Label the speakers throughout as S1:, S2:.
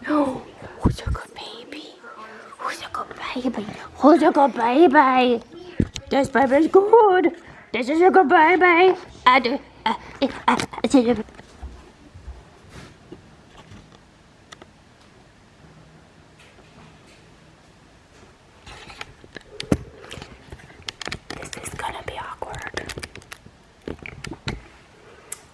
S1: Oh, who's a good baby? Who's a good baby? Who's a good baby? This baby's good. This is a good baby. This is gonna be awkward.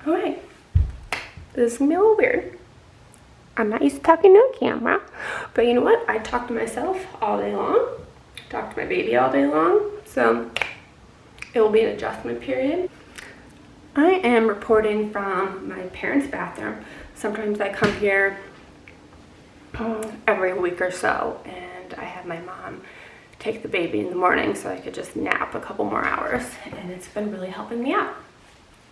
S1: Alright. This is gonna be a little weird. I'm not used to talking to a camera, but you know what? I talk to myself all day long, talk to my baby all day long, so it will be an adjustment period. I am reporting from my parents' bathroom. Sometimes I come here every week or so, and I have my mom take the baby in the morning so I could just nap a couple more hours, and it's been really helping me out.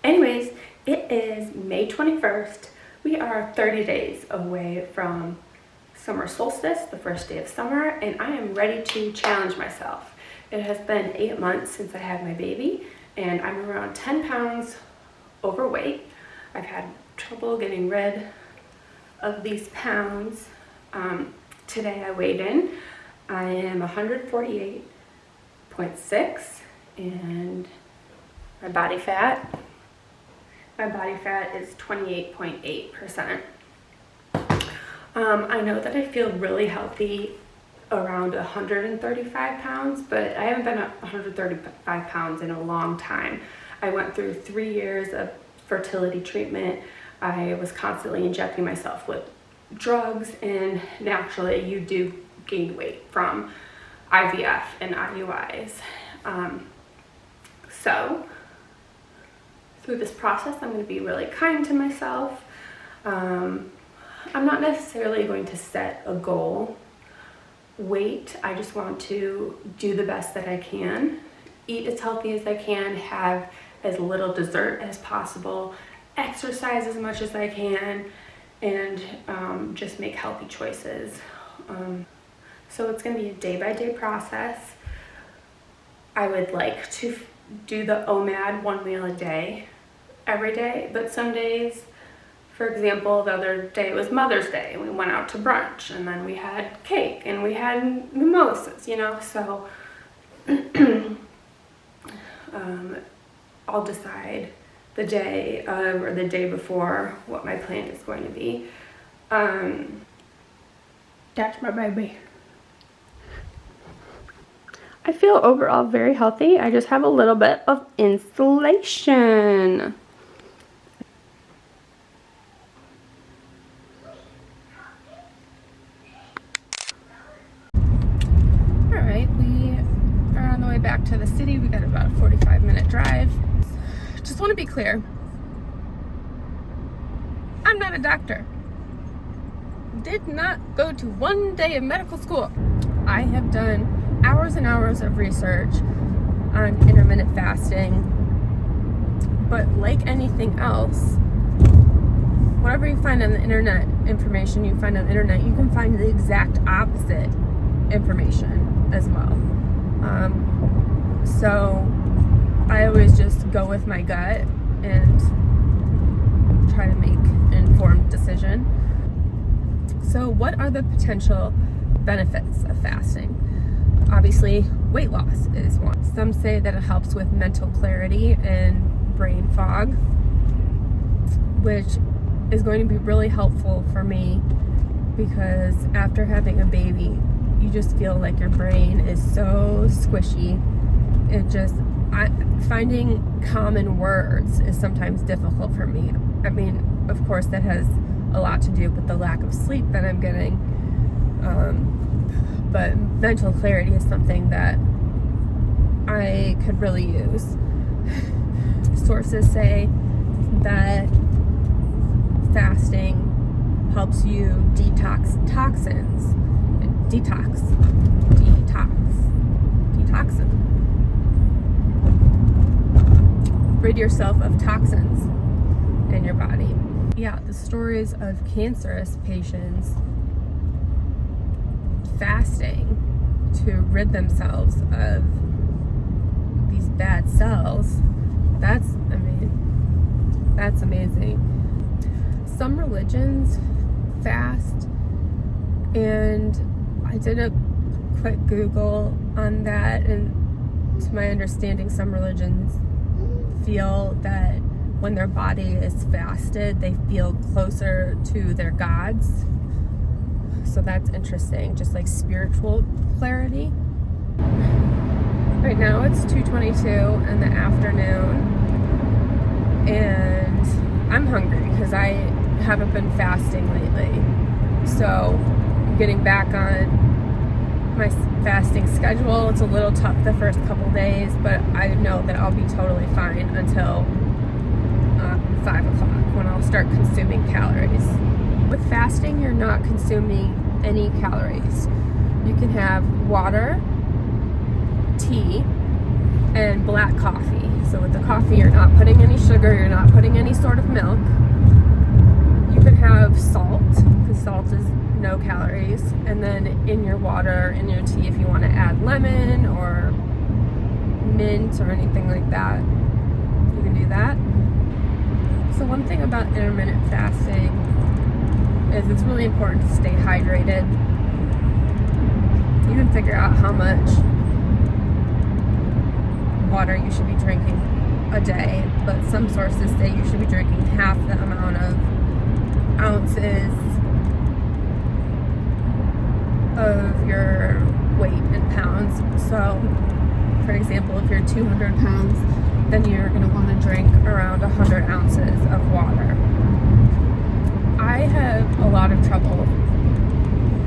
S1: Anyways, it is May 21st. We are 30 days away from summer solstice, the first day of summer, and I am ready to challenge myself. It has been 8 months since I had my baby, and I'm around 10 pounds overweight. I've had trouble getting rid of these pounds. Today I weighed in. I am 148.6, and my body fat is 28.8%. I know that I feel really healthy around 135 pounds, but I haven't been 135 pounds in a long time. I went through 3 years of fertility treatment. I was constantly injecting myself with drugs, and naturally you do gain weight from IVF and IUIs. So through this process, I'm going to be really kind to myself. I'm not necessarily going to set a goal weight. I just want to do the best that I can, eat as healthy as I can, have as little dessert as possible, exercise as much as I can, and just make healthy choices. So it's going to be a day-by-day process. I would like to do the OMAD 1 meal a day every day, but some days, for example, the other day was Mother's Day, and we went out to brunch, and then we had cake, and we had mimosas, you know, so I'll decide the day of or the day before what my plan is going to be. That's my baby. I feel overall very healthy. I just have a little bit of insulation. Alright, we are on the way back to the city. We got about a 45-minute drive. Just want to be clear. I'm not a doctor. Did not go to 1 day of medical school. I have done hours and hours of research on intermittent fasting, but like anything else, whatever you find on the internet, information you find on the internet, you can find the exact opposite information as well. So I always just go with my gut and try to make an informed decision. So what are the potential benefits of fasting? Obviously, weight loss is one. Some say that it helps with mental clarity and brain fog, which is going to be really helpful for me because after having a baby, you just feel like your brain is so squishy. Finding common words is sometimes difficult for me. I mean, of course, that has a lot to do with the lack of sleep that I'm getting. But mental clarity is something that I could really use. Sources say that fasting helps you detox toxins. Detoxin. Rid yourself of toxins in your body. Yeah, the stories of cancerous patients fasting to rid themselves of these bad cells, that's amazing. Some religions fast And I did a quick Google on that, and to my understanding, some religions feel that when their body is fasted, they feel closer to their gods. So that's interesting, just like spiritual clarity. Right now it's 2:22 in the afternoon, and I'm hungry because I haven't been fasting lately. So getting back on my fasting schedule, it's a little tough the first couple days, but I know that I'll be totally fine until 5 o'clock when I'll start consuming calories. With fasting, you're not consuming any calories. You can have water, tea, and black coffee. So with the coffee, you're not putting any sugar, you're not putting any sort of milk. You can have salt, because salt is no calories. And then in your water, in your tea, if you want to add lemon or mint or anything like that, you can do that. So one thing about intermittent fasting is it's really important to stay hydrated. You can figure out how much water you should be drinking a day, but some sources say you should be drinking half the amount of ounces of your weight in pounds. So, for example, if you're 200 pounds, then you're going to want to drink around 100 ounces of water. I have a lot of trouble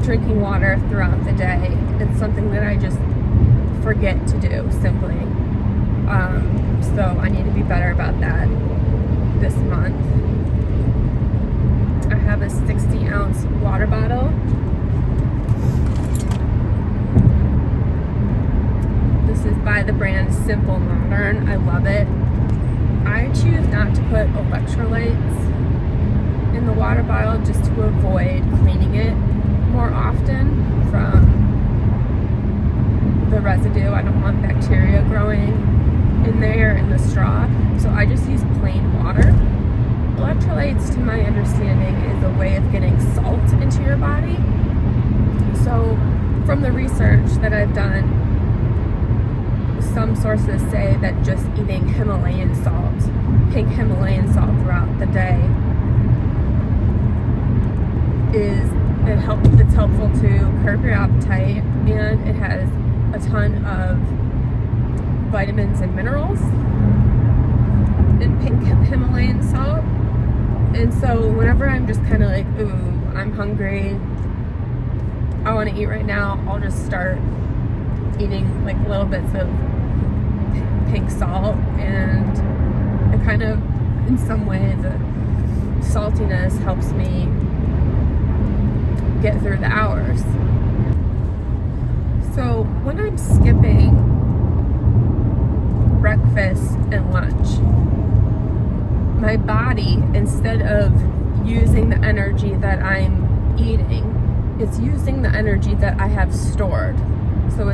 S1: drinking water throughout the day. It's something that I just forget to do, simply. So I need to be better about that this month. I have a 60-ounce water bottle. This is by the brand Simple Modern. I love it. I choose not to put electrolytes in the water bottle just to avoid cleaning it more often from the residue. I don't want bacteria growing in there in the straw, so I just use plain water. Electrolytes, to my understanding, is a way of getting salt into your body. So from the research that I've done, some sources say that just eating Himalayan salt, pink Himalayan salt throughout the day it's helpful to curb your appetite, and it has a ton of vitamins and minerals in pink Himalayan salt. And so whenever I'm just kind of like, ooh, I'm hungry, I want to eat right now, I'll just start eating like little bits of pink salt, and it kind of, in some ways, the saltiness helps me get through the hours. So when I'm skipping breakfast and lunch, my body, instead of using the energy that I'm eating, it's using the energy that I have stored. So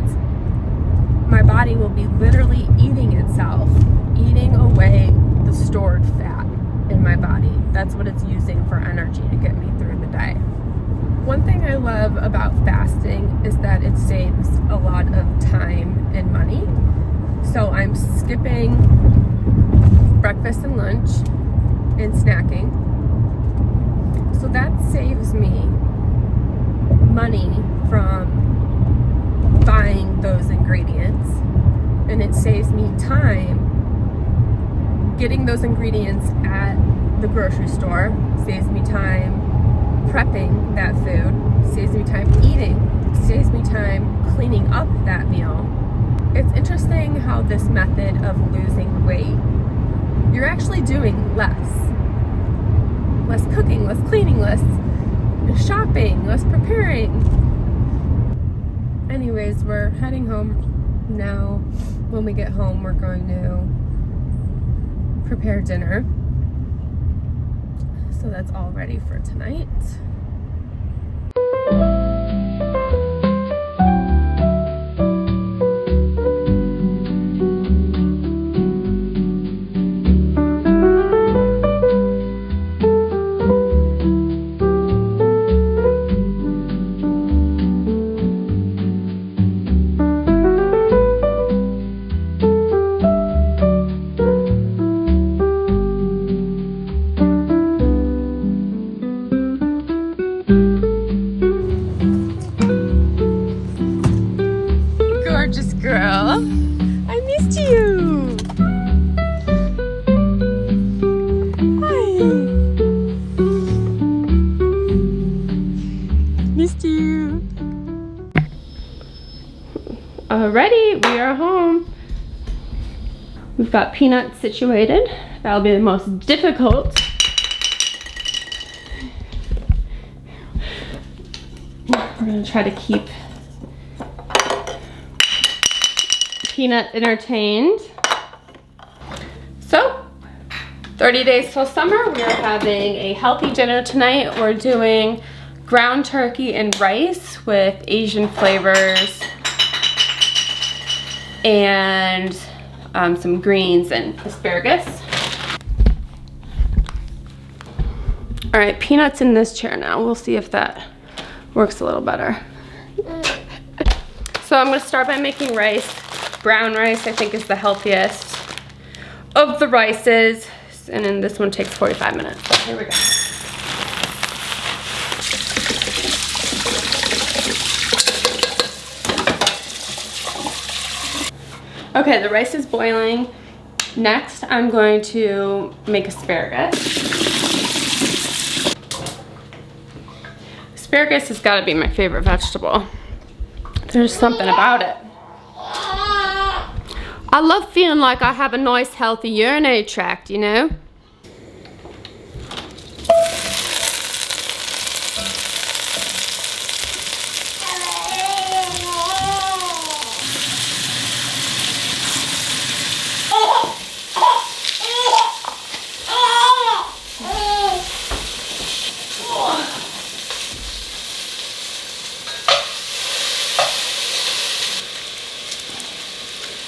S1: my body will be literally eating itself, eating away the stored fat in my body. That's what it's using for energy to get me through the day. One thing I love about fasting is that it saves a lot of time and money. So I'm skipping breakfast and lunch and snacking. So that saves me money from buying those ingredients, and it saves me time getting those ingredients at the grocery store, saves me time prepping that food, saves me time eating, saves me time cleaning up that meal. It's interesting how this method of losing weight, you're actually doing less cooking, less cleaning, less shopping, less preparing. Anyways, we're heading home now. When we get home, we're going to prepare dinner. So that's all ready for tonight. missed you. Alrighty, we are home. We've got peanuts situated. That'll be the most difficult. We're gonna try to keep Peanut entertained. So, 30 days till summer, we are having a healthy dinner tonight. We're doing ground turkey and rice with Asian flavors and some greens and asparagus. All right, Peanut's in this chair now. We'll see if that works a little better. So I'm gonna start by making rice. Brown rice, I think, is the healthiest of the rices. And then this one takes 45 minutes. So here we go. Okay, the rice is boiling. Next, I'm going to make asparagus. Asparagus has got to be my favorite vegetable. There's something about it. I love feeling like I have a nice, healthy urinary tract, you know?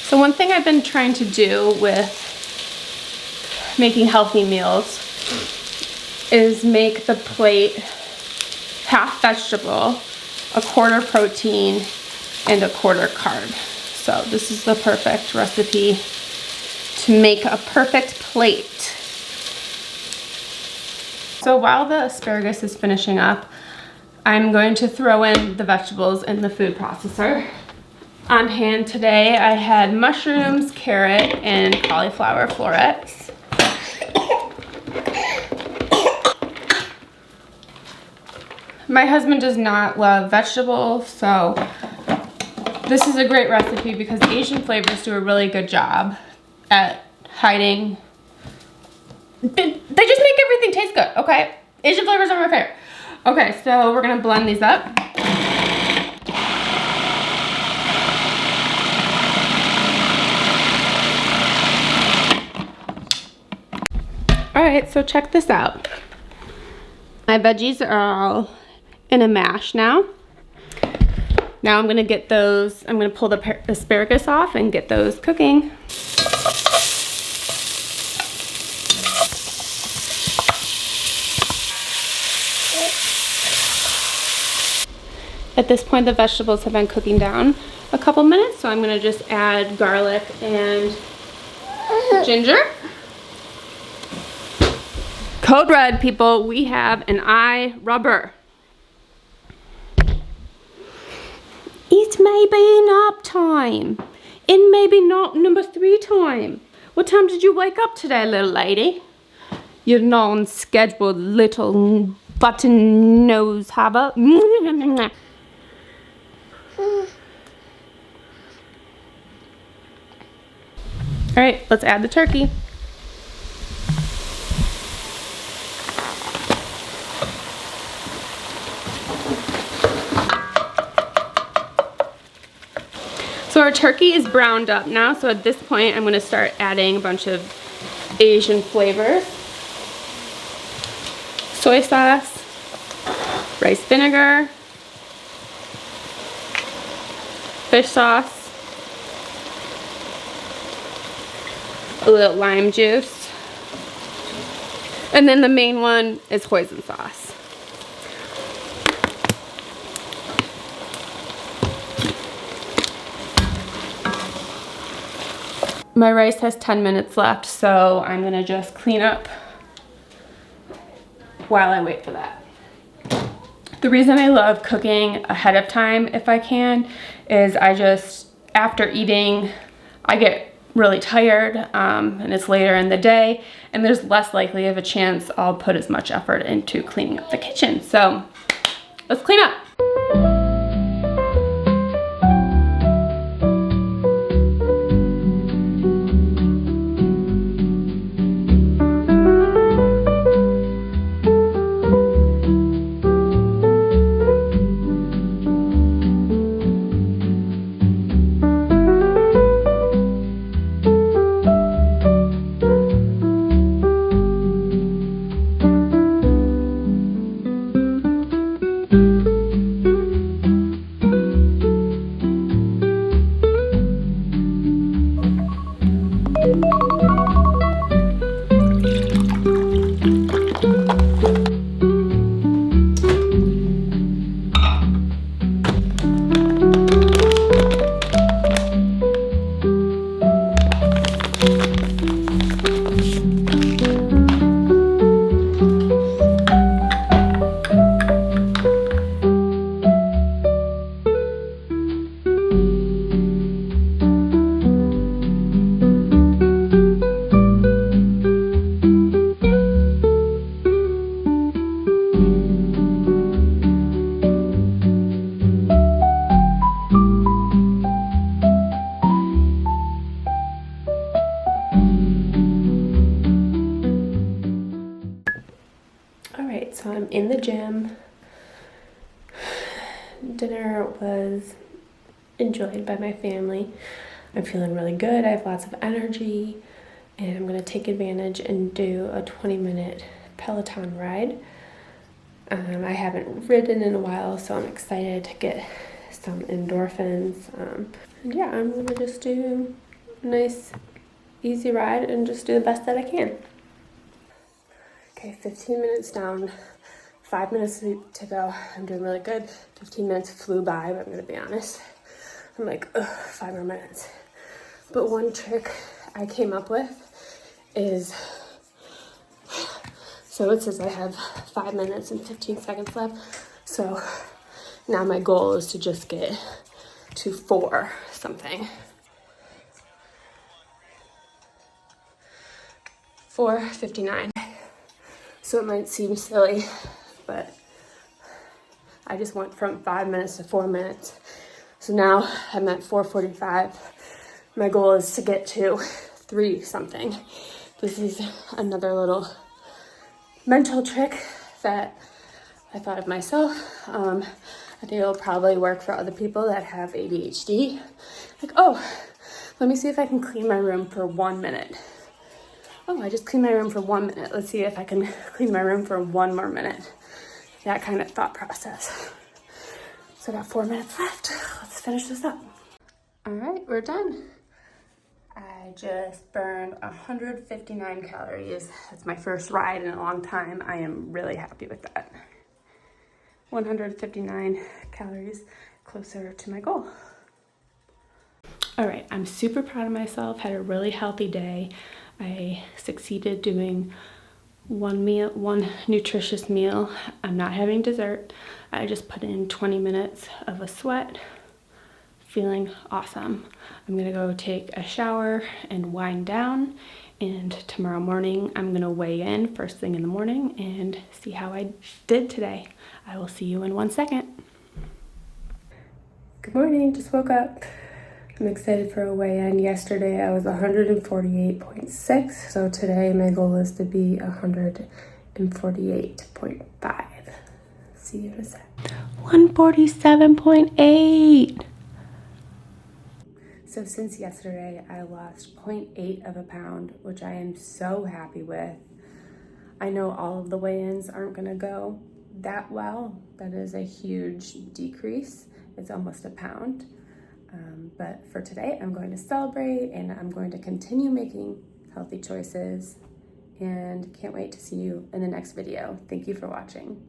S1: So one thing I've been trying to do with making healthy meals is make the plate half vegetable, a quarter protein, and a quarter carb. So this is the perfect recipe to make a perfect plate. So while the asparagus is finishing up, I'm going to throw in the vegetables in the food processor. On hand today, I had mushrooms, carrot, and cauliflower florets. My husband does not love vegetables, so this is a great recipe because Asian flavors do a really good job at hiding. They just make everything taste good, okay? Asian flavors are my favorite. Okay, so we're gonna blend these up. Alright, so check this out. My veggies are all in a mash now. Now I'm gonna get those, I'm gonna pull the asparagus off and get those cooking. At this point, the vegetables have been cooking down a couple minutes, so I'm gonna just add garlic and ginger. Code red, people, we have an eye rubber. It's maybe nap time. It may be not number 3 time. What time did you wake up today, little lady? You non-scheduled little button nose haver. All right, let's add the turkey. So our turkey is browned up now, so at this point I'm going to start adding a bunch of Asian flavors. Soy sauce, rice vinegar, fish sauce, a little lime juice, and then the main one is hoisin sauce. My rice has 10 minutes left, so I'm gonna just clean up while I wait for that. The reason I love cooking ahead of time, if I can, is after eating, I get really tired and it's later in the day, and there's less likely of a chance I'll put as much effort into cleaning up the kitchen. So let's clean up. Dinner was enjoyed by my family. I'm feeling really good. I have lots of energy, and I'm gonna take advantage and do a 20-minute Peloton ride. I haven't ridden in a while, so I'm excited to get some endorphins. And yeah, I'm gonna just do a nice, easy ride and just do the best that I can. Okay, 15 minutes down, 5 minutes to go. I'm doing really good. 15 minutes flew by, but I'm gonna be honest. I'm like, ugh, 5 more minutes. But one trick I came up with is, so it says I have 5 minutes and 15 seconds left. So now my goal is to just get to 4 something. 4:59. So it might seem silly, but I just went from 5 minutes to 4 minutes. So now I'm at 4:45. My goal is to get to 3 something. This is another little mental trick that I thought of myself. I think it'll probably work for other people that have ADHD. Like, oh, let me see if I can clean my room for 1 minute. Oh, I just cleaned my room for 1 minute. Let's see if I can clean my room for 1 more minute. That kind of thought process. So I got 4 minutes left. Let's finish this up. All right, we're done. I just burned 159 calories. That's my first ride in a long time. I am really happy with that. 159 calories closer to my goal. All right, I'm super proud of myself. Had a really healthy day. I succeeded doing one nutritious meal. I'm not having dessert. I just put in 20 minutes of a sweat. Feeling awesome. I'm gonna go take a shower and wind down, and tomorrow morning I'm gonna weigh in first thing in the morning and see how I did today. I will see you in 1 second. Good morning, just woke up. I'm excited for a weigh-in. Yesterday I was 148.6, so today my goal is to be 148.5. See you in a sec. 147.8. So since yesterday, I lost 0.8 of a pound, which I am so happy with. I know all of the weigh-ins aren't gonna go that well. That is a huge decrease. It's almost a pound. But for today, I'm going to celebrate, and I'm going to continue making healthy choices, and can't wait to see you in the next video. Thank you for watching.